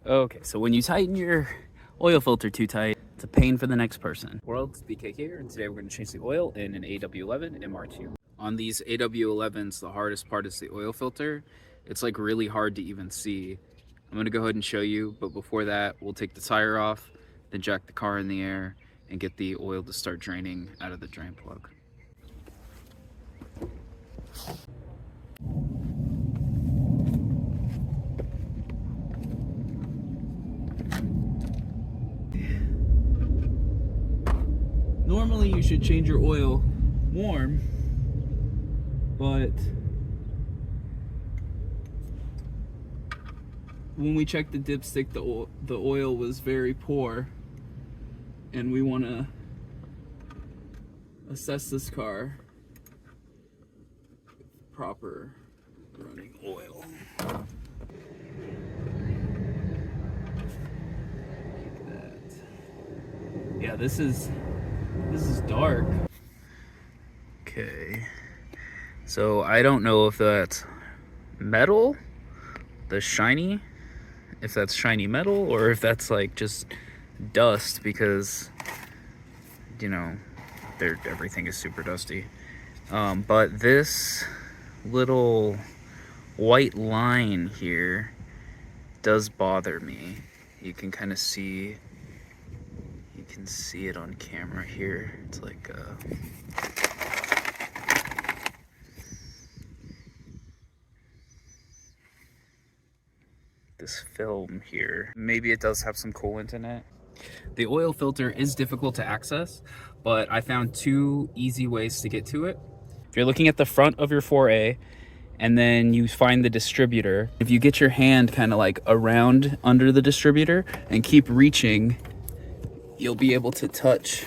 Okay, so when you tighten your oil filter too tight, it's a pain for the next person. World, it's BK here, and today we're going to change the oil in an AW11 MR2. On these AW11s, the hardest part is the oil filter. It's like really hard to even see. I'm going to go ahead and show you, but before that, we'll take the tire off, then jack the car in the air, and get the oil to start draining out of the drain plug. Normally you should change your oil warm, but when we checked the dipstick, the oil was very poor, and we want to assess this car with proper running oil. Like that. Yeah, this is dark. Okay, so I don't know if that's metal, the shiny, if that's shiny metal, or if that's like just dust, because you know everything is super dusty. But this little white line here does bother me. You can kind of see, you can see it on camera here. It's like this film here. Maybe it does have some coolant in it. The oil filter is difficult to access, but I found two easy ways to get to it. If you're looking at the front of your 4A, and then you find the distributor, if you get your hand kind of like around under the distributor and keep reaching, you'll be able to touch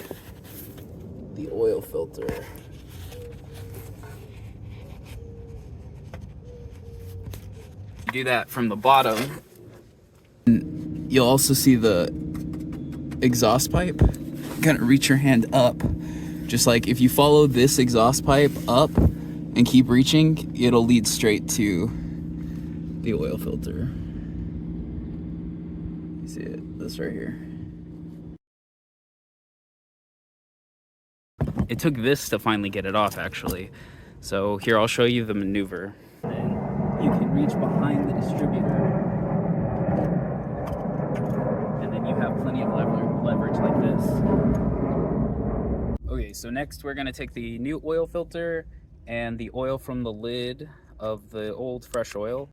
the oil filter. You do that from the bottom, you'll also see the exhaust pipe. Kind of reach your hand up, just like if you follow this exhaust pipe up and keep reaching, it'll lead straight to the oil filter. You see it? This right here. It took this to finally get it off, actually. So here, I'll show you the maneuver. You can reach behind the distributor, and then you have plenty of leverage like this. Okay, so next we're gonna take the new oil filter and the oil from the lid of the old fresh oil.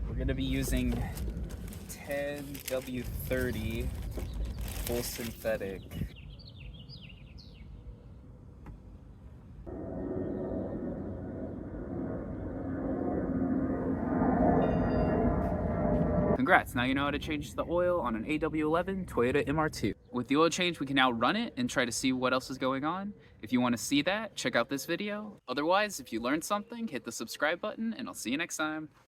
We're gonna be using 10W30 full synthetic. Congrats, now you know how to change the oil on an AW11 Toyota MR2. With the oil change, we can now run it and try to see what else is going on. If you want to see that, check out this video. Otherwise, if you learned something, hit the subscribe button, and I'll see you next time.